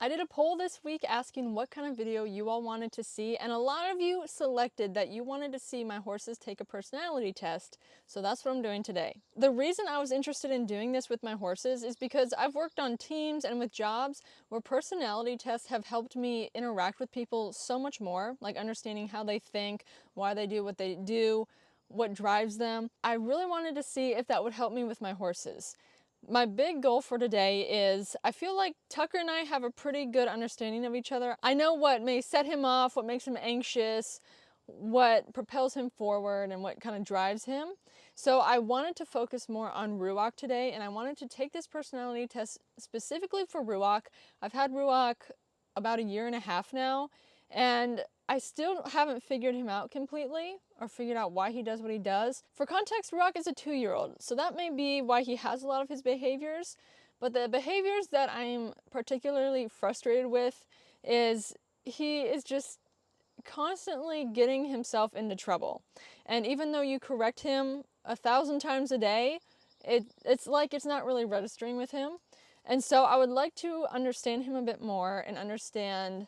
I did a poll this week asking what kind of video you all wanted to see, and a lot of you selected that you wanted to see my horses take a personality test, so that's what I'm doing today. The reason I was interested in doing this with my horses is because I've worked on teams and with jobs where personality tests have helped me interact with people so much more, like understanding how they think, why they do what they do, what drives them. I really wanted to see if that would help me with my horses. My big goal for today is I feel like Tucker and I have a pretty good understanding of each other. I know what may set him off, what makes him anxious, what propels him forward, and what kind of drives him. So I wanted to focus more on Ruach today, and I wanted to take this personality test specifically for Ruach. I've had Ruach about a year and a half now, and I still haven't figured him out completely or figured out why he does what he does. For context, Ruach is a 2-year-old, so that may be why he has a lot of his behaviors. But the behaviors that I'm particularly frustrated with is he is just constantly getting himself into trouble. And even though you correct him 1,000 times a day, it's like it's not really registering with him. And so I would like to understand him a bit more and understand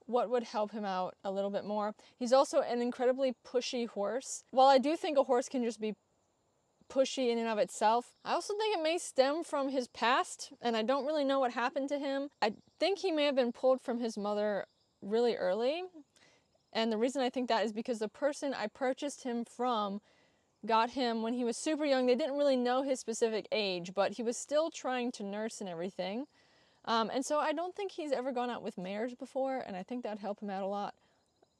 what would help him out a little bit more. He's also an incredibly pushy horse. While I do think a horse can just be pushy in and of itself, I also think it may stem from his past, and I don't really know what happened to him. I think he may have been pulled from his mother really early, and the reason I think that is because the person I purchased him from got him when he was super young. They didn't really know his specific age, but he was still trying to nurse and everything. And so I don't think he's ever gone out with mares before, and I think that'd help him out a lot,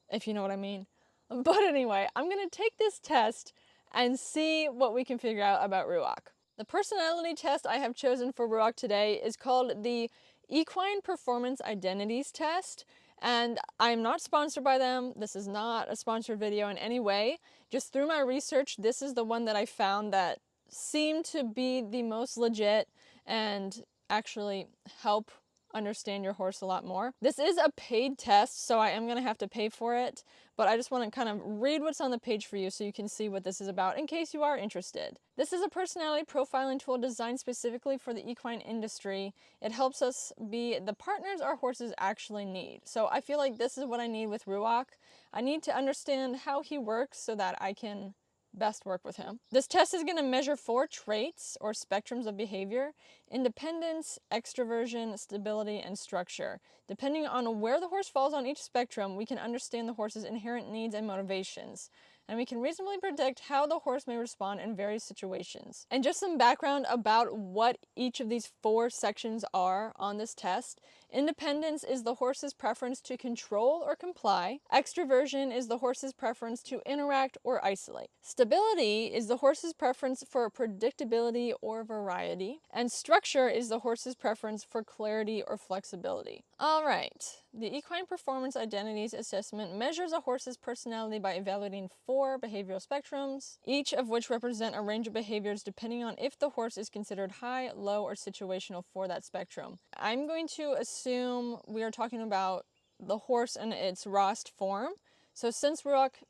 if you know what I mean. But anyway, I'm gonna take this test and see what we can figure out about Ruach. The personality test I have chosen for Ruach today is called the Equine Performance Identities Test, and I'm not sponsored by them. This is not a sponsored video in any way. Just through my research, this is the one that I found that seemed to be the most legit and actually help understand your horse a lot more. This is a paid test, so I am going to have to pay for it, but I just want to kind of read what's on the page for you so you can see what this is about in case you are interested. This is a personality profiling tool designed specifically for the equine industry. It helps us be the partners our horses actually need. So I feel like this is what I need with Ruach. I need to understand how he works so that I can best work with him. This test is going to measure 4 traits or spectrums of behavior: independence, extroversion, stability, and structure. Depending on where the horse falls on each spectrum, we can understand the horse's inherent needs and motivations, and we can reasonably predict how the horse may respond in various situations. And just some background about what each of these 4 sections are on this test. Independence is the horse's preference to control or comply. Extroversion is the horse's preference to interact or isolate. Stability is the horse's preference for predictability or variety. And structure is the horse's preference for clarity or flexibility. All right, the Equine Performance Identities Assessment measures a horse's personality by evaluating 4 behavioral spectrums, each of which represent a range of behaviors depending on if the horse is considered high, low, or situational for that spectrum. I'm going to assume we are talking about the horse in its rawest form. So since Ruach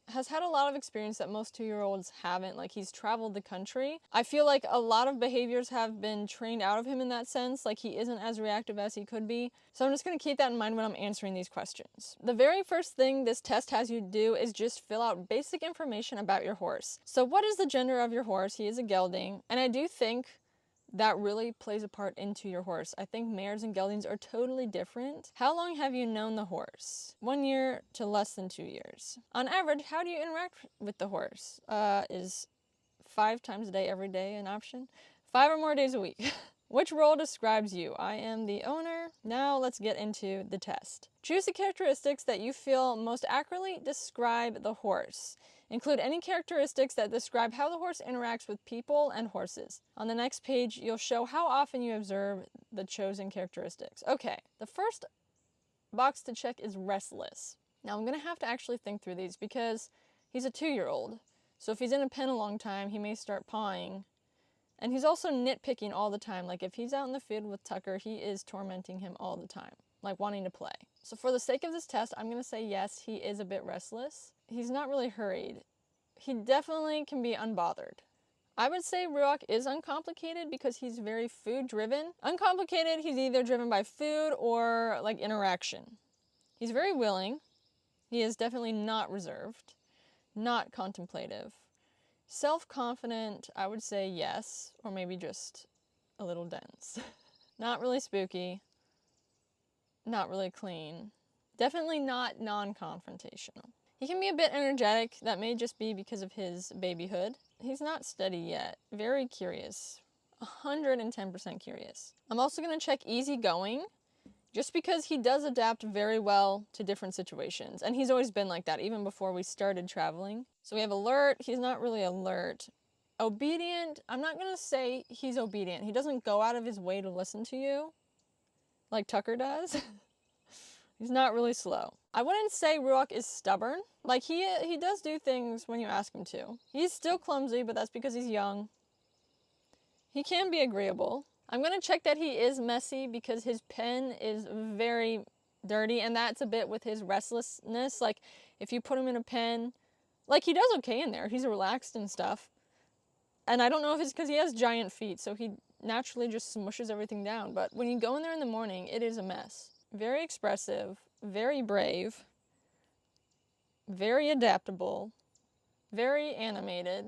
has had a lot of experience that most 2-year-olds haven't, like he's traveled the country, I feel like a lot of behaviors have been trained out of him in that sense, like he isn't as reactive as he could be. So I'm just going to keep that in mind when I'm answering these questions. The very first thing this test has you do is just fill out basic information about your horse. So what is the gender of your horse? He is a gelding, and I do think that really plays a part into your horse. I think mares and geldings are totally different. How long have you known the horse? 1 year to less than 2 years. On average, how do you interact with the horse? Is 5 times a day, every day an option? 5 or more days a week. Which role describes you? I am the owner. Now let's get into the test. Choose the characteristics that you feel most accurately describe the horse. Include any characteristics that describe how the horse interacts with people and horses. On the next page, you'll show how often you observe the chosen characteristics. Okay, the first box to check is restless. Now I'm going to have to actually think through these because he's a 2-year-old. So if he's in a pen a long time, he may start pawing. And he's also nitpicking all the time. Like if he's out in the field with Tucker, he is tormenting him all the time, like wanting to play. So for the sake of this test, I'm going to say yes, he is a bit restless. He's not really hurried. He definitely can be unbothered. I would say Ruach is uncomplicated because he's very food driven. Uncomplicated, he's either driven by food or like interaction. He's very willing. He is definitely not reserved, not contemplative. Self-confident, I would say yes, or maybe just a little dense. Not really spooky, not really clean. Definitely not non-confrontational. He can be a bit energetic. That may just be because of his babyhood. He's not steady yet. Very curious. 110% curious. I'm also going to check easygoing, just because he does adapt very well to different situations. And he's always been like that, even before we started traveling. So we have alert. He's not really alert. Obedient. I'm not going to say he's obedient. He doesn't go out of his way to listen to you like Tucker does. He's not really slow. I wouldn't say Ruach is stubborn. Like, he does do things when you ask him to. He's still clumsy, but that's because he's young. He can be agreeable. I'm going to check that he is messy because his pen is very dirty, and that's a bit with his restlessness. Like, if you put him in a pen, like, he does okay in there. He's relaxed and stuff. And I don't know if it's because he has giant feet, so he naturally just smushes everything down. But when you go in there in the morning, it is a mess. Very expressive, very brave, very adaptable, very animated.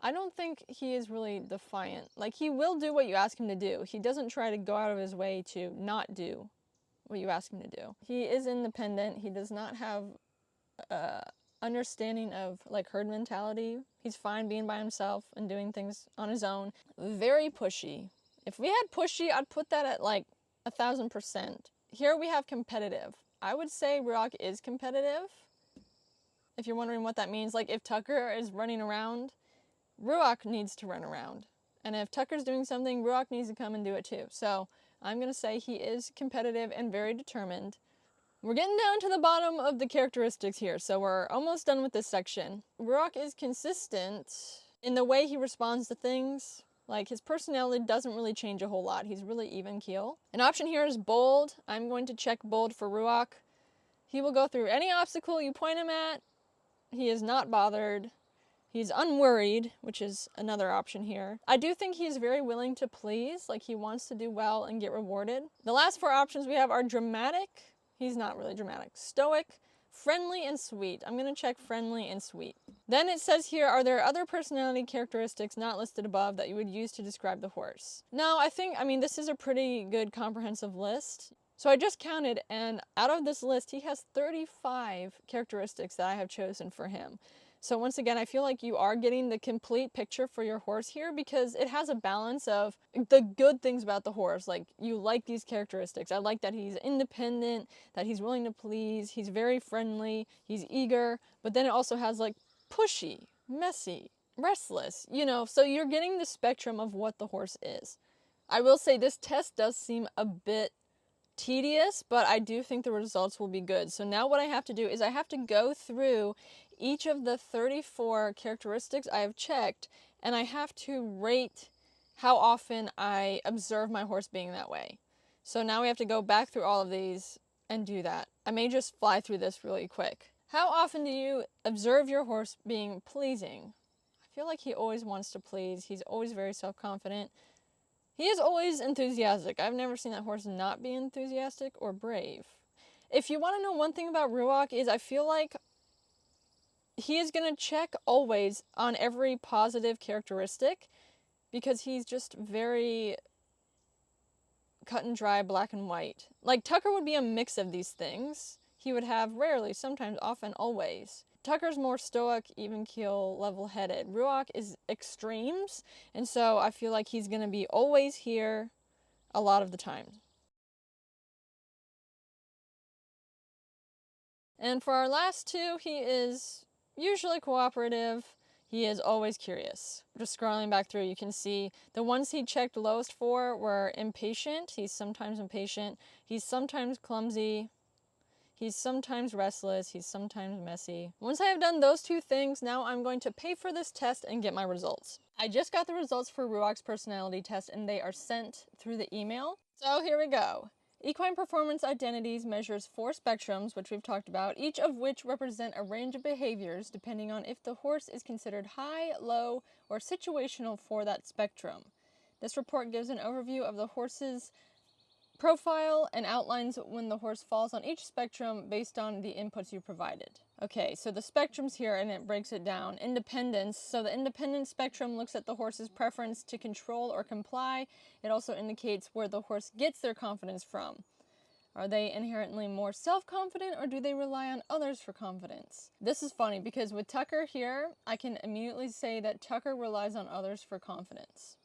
I don't think he is really defiant. Like, he will do what you ask him to do. He doesn't try to go out of his way to not do what you ask him to do. He is independent. He does not have understanding of like herd mentality. He's fine being by himself and doing things on his own. Very pushy. If we had pushy, I'd put that at like 1,000%. Here we have competitive. I would say Ruach is competitive. If you're wondering what that means, like if Tucker is running around, Ruach needs to run around. And if Tucker's doing something, Ruach needs to come and do it too. So I'm going to say he is competitive and very determined. We're getting down to the bottom of the characteristics here, so we're almost done with this section. Ruach is consistent in the way he responds to things. Like, his personality doesn't really change a whole lot. He's really even keel. An option here is bold. I'm going to check bold for Ruach. He will go through any obstacle you point him at. He is not bothered. He's unworried, which is another option here. I do think he's very willing to please, like he wants to do well and get rewarded. The last four options we have are dramatic. He's not really dramatic. Stoic, friendly, and sweet. I'm going to check friendly and sweet. Then it says here, are there other personality characteristics not listed above that you would use to describe the horse? No, I mean, this is a pretty good comprehensive list. So I just counted, and out of this list, he has 35 characteristics that I have chosen for him. So once again, I feel like you are getting the complete picture for your horse here because it has a balance of the good things about the horse. Like, you like these characteristics. I like that he's independent, that he's willing to please, he's very friendly, he's eager, but then it also has like pushy, messy, restless, you know, so you're getting the spectrum of what the horse is. I will say this test does seem a bit tedious, but I do think the results will be good. So now what I have to do is I have to go through each of the 34 characteristics I have checked, and I have to rate how often I observe my horse being that way. So now we have to go back through all of these and do that. I may just fly through this really quick. How often do you observe your horse being pleasing? I feel like he always wants to please. He's always very self-confident. He is always enthusiastic. I've never seen that horse not be enthusiastic or brave. If you want to know one thing about Ruach is I feel like he is going to check always on every positive characteristic because he's just very cut and dry, black and white. Like, Tucker would be a mix of these things. He would have rarely, sometimes, often, always. Tucker's more stoic, even keel, level-headed. Ruach is extremes, and so I feel like he's going to be always here a lot of the time. And for our last two, he is usually cooperative. He is always curious. Just scrolling back through, you can see the ones he checked lowest for were impatient. He's sometimes impatient. He's sometimes clumsy. He's sometimes restless, he's sometimes messy. Once I have done those two things, now I'm going to pay for this test and get my results. I just got the results for Ruach's personality test and they are sent through the email. So here we go. Equine performance identities measures 4 spectrums, which we've talked about, each of which represent a range of behaviors depending on if the horse is considered high, low, or situational for that spectrum. This report gives an overview of the horse's profile and outlines when the horse falls on each spectrum based on the inputs you provided. Okay, so the spectrums here, and it breaks it down. Independence. So the independence spectrum looks at the horse's preference to control or comply. It also indicates where the horse gets their confidence from. Are they inherently more self-confident, or do they rely on others for confidence? This is funny because with Tucker here, I can immediately say that Tucker relies on others for confidence.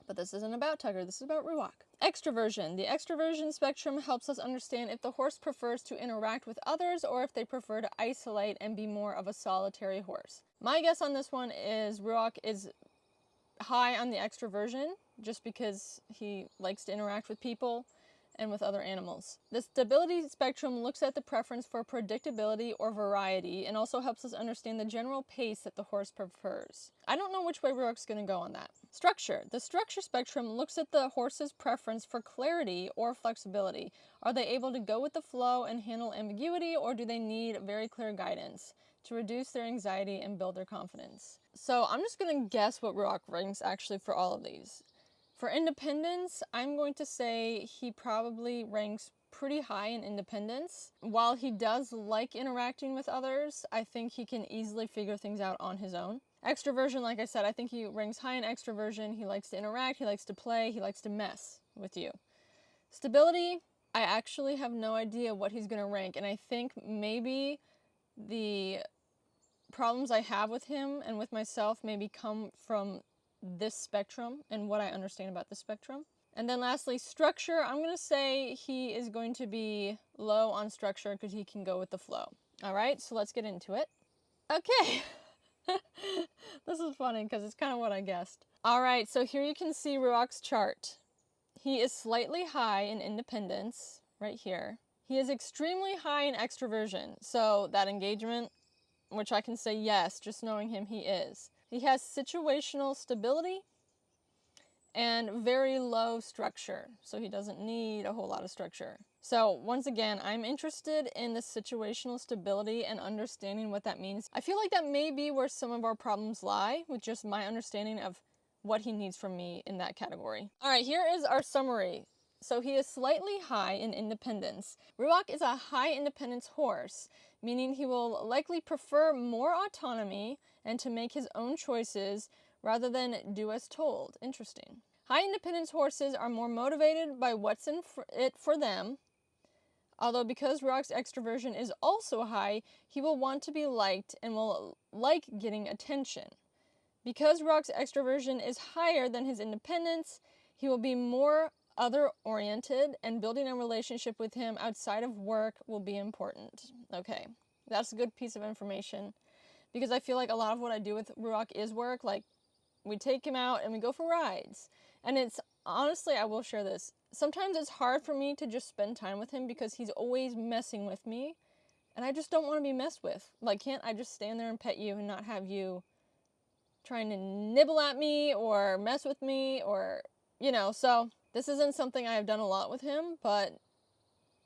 But this isn't about Tucker, this is about Ruach. Extroversion. The extroversion spectrum helps us understand if the horse prefers to interact with others or if they prefer to isolate and be more of a solitary horse. My guess on this one is Ruach is high on the extroversion just because he likes to interact with people and with other animals. The stability spectrum looks at the preference for predictability or variety and also helps us understand the general pace that the horse prefers. I don't know which way Ruach's going to go on that. Structure. The structure spectrum looks at the horse's preference for clarity or flexibility. Are they able to go with the flow and handle ambiguity, or do they need very clear guidance to reduce their anxiety and build their confidence? So I'm just going to guess what Ruach ranks actually for all of these. For independence, I'm going to say he probably ranks pretty high in independence. While he does like interacting with others, I think he can easily figure things out on his own. Extroversion, like I said, I think he ranks high in extroversion. He likes to interact, he likes to play, he likes to mess with you. Stability, I actually have no idea what he's going to rank, and I think maybe the problems I have with him and with myself maybe come from this spectrum and what I understand about the spectrum. And then lastly, structure. I'm going to say he is going to be low on structure because he can go with the flow. All right, so let's get into it. Okay. This is funny because it's kind of what I guessed. All right, so here you can see Ruach's chart. He is slightly high in independence, right here. He is extremely high in extroversion, so that engagement, which I can say yes, just knowing him, he is. He has situational stability and very low structure, so he doesn't need a whole lot of structure. So once again, I'm interested in the situational stability and understanding what that means. I feel like that may be where some of our problems lie, with just my understanding of what he needs from me in that category. All right, here is our summary. So he is slightly high in independence. Ruach is a high independence horse, meaning he will likely prefer more autonomy and to make his own choices rather than do as told. Interesting. High independence horses are more motivated by what's in it for them. Although because Ruach's extroversion is also high, he will want to be liked and will like getting attention. Because Ruach's extroversion is higher than his independence, he will be more other-oriented, and building a relationship with him outside of work will be important. Okay, that's a good piece of information because I feel like a lot of what I do with Ruach is work. Like, we take him out and we go for rides. And it's, honestly, I will share this. Sometimes it's hard for me to just spend time with him because he's always messing with me. And I just don't want to be messed with. Like, can't I just stand there and pet you and not have you trying to nibble at me or mess with me or, you know, so this isn't something I have done a lot with him, but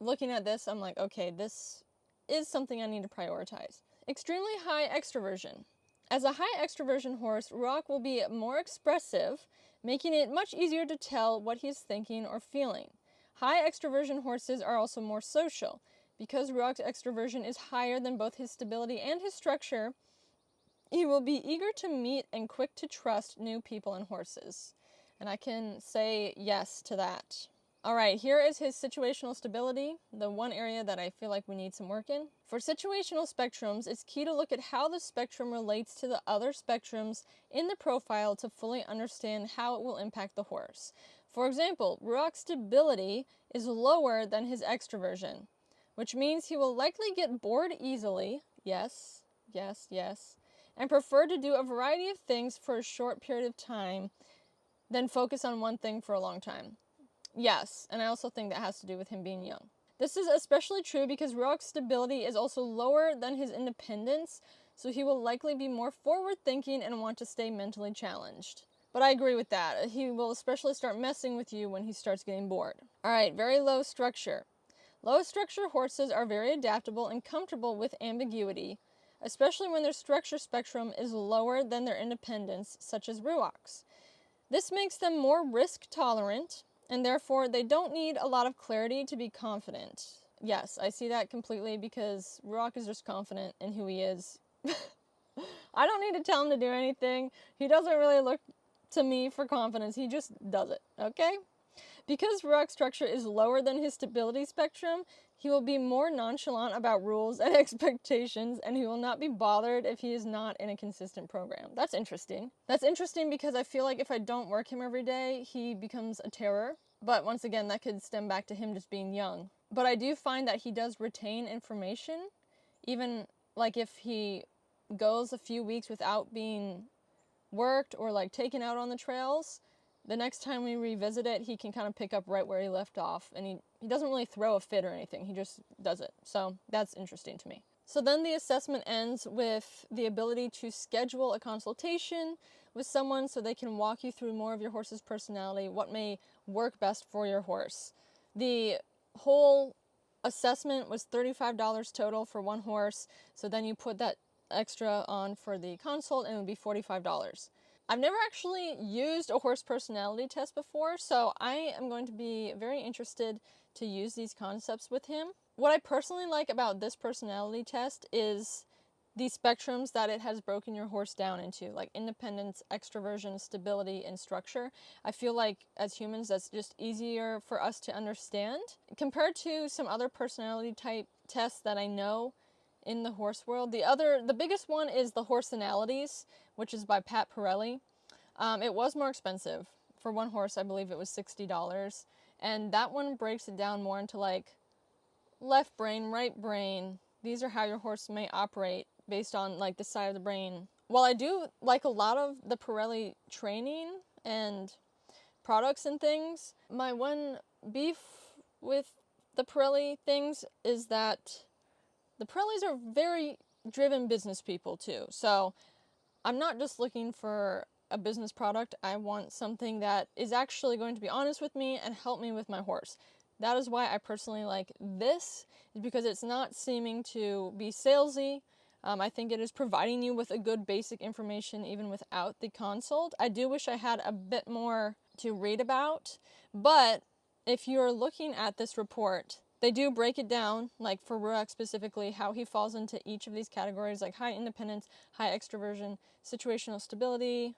looking at this, I'm like, okay, this is something I need to prioritize. Extremely high extroversion. As a high extroversion horse, Ruach will be more expressive, making it much easier to tell what he's thinking or feeling. High extroversion horses are also more social. Because Ruach's extroversion is higher than both his stability and his structure, he will be eager to meet and quick to trust new people and horses. And I can say yes to that. All right, here is his situational stability, the one area that I feel like we need some work in. For situational spectrums, it's key to look at how the spectrum relates to the other spectrums in the profile to fully understand how it will impact the horse. For example, Ruach's stability is lower than his extroversion, which means he will likely get bored easily, yes, yes, yes, and prefer to do a variety of things for a short period of time than focus on one thing for a long time. Yes, and I also think that has to do with him being young. This is especially true because Ruach's stability is also lower than his independence, so he will likely be more forward-thinking and want to stay mentally challenged. But I agree with that. He will especially start messing with you when he starts getting bored. All right, very low structure. Low structure horses are very adaptable and comfortable with ambiguity, especially when their structure spectrum is lower than their independence, such as Ruachs. This makes them more risk tolerant, and therefore they don't need a lot of clarity to be confident. Yes, I see that completely because Ruach is just confident in who he is. I don't need to tell him to do anything. He doesn't really look to me for confidence. He just does it, okay? Because Ruach's structure is lower than his stability spectrum, he will be more nonchalant about rules and expectations, and he will not be bothered if he is not in a consistent program. That's interesting. That's interesting because I feel like if I don't work him every day, he becomes a terror. But once again, that could stem back to him just being young. But I do find that he does retain information, even like if he goes a few weeks without being worked or like taken out on the trails, the next time we revisit it, he can kind of pick up right where he left off, and he doesn't really throw a fit or anything, he just does it. So that's interesting to me. So then the assessment ends with the ability to schedule a consultation with someone so they can walk you through more of your horse's personality, what may work best for your horse. The whole assessment was $35 total for one horse, so then you put that extra on for the consult and it would be $45. I've never actually used a horse personality test before, so I am going to be very interested to use these concepts with him. What I personally like about this personality test is the spectrums that it has broken your horse down into, like independence, extroversion, stability, and structure. I feel like as humans that's just easier for us to understand. Compared to some other personality type tests that I know in the horse world, the biggest one is the Horsenalities, which is by Pat Pirelli. It was more expensive. For one horse, I believe it was $60. And that one breaks it down more into like left brain, right brain. These are how your horse may operate based on like the side of the brain. While I do like a lot of the Pirelli training and products and things, my one beef with the Pirelli things is that the Pirellis are very driven business people too. So I'm not just looking for a business product. I want something that is actually going to be honest with me and help me with my horse. That is why I personally like this, is because it's not seeming to be salesy. I think it is providing you with a good basic information even without the consult. I do wish I had a bit more to read about, but if you're looking at this report, they do break it down, like for Ruach specifically, how he falls into each of these categories, like high independence, high extroversion, situational stability,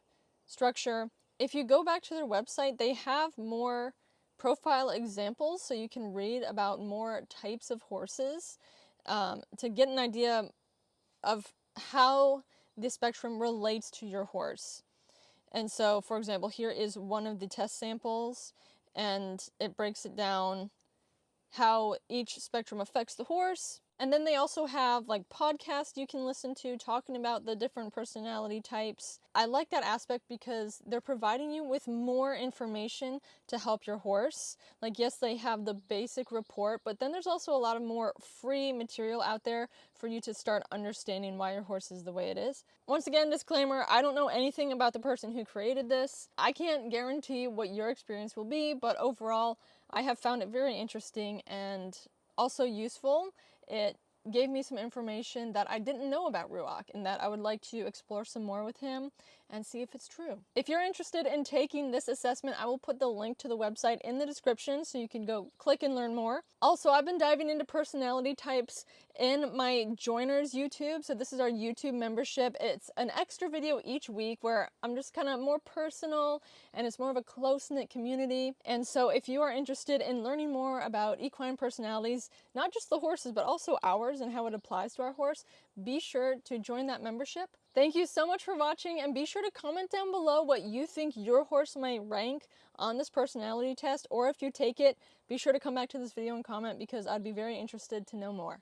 structure. If you go back to their website, they have more profile examples so you can read about more types of horses to get an idea of how the spectrum relates to your horse. And so, for example, here is one of the test samples, and it breaks it down how each spectrum affects the horse. And then they also have like podcasts you can listen to talking about the different personality types. I like that aspect because they're providing you with more information to help your horse. Like, yes, they have the basic report, but then there's also a lot of more free material out there for you to start understanding why your horse is the way it is. Once again, disclaimer, I don't know anything about the person who created this. I can't guarantee what your experience will be, but overall, I have found it very interesting and also useful. It gave me some information that I didn't know about Ruach and that I would like to explore some more with him and see if it's true. If you're interested in taking this assessment, I will put the link to the website in the description so you can go click and learn more. Also, I've been diving into personality types in my joiners YouTube. So this is our YouTube membership. It's an extra video each week where I'm just kind of more personal and it's more of a close-knit community. And so if you are interested in learning more about equine personalities, not just the horses, but also ours and how it applies to our horse, be sure to join that membership. Thank you so much for watching, and be sure to comment down below what you think your horse might rank on this personality test, or if you take it, be sure to come back to this video and comment because I'd be very interested to know more.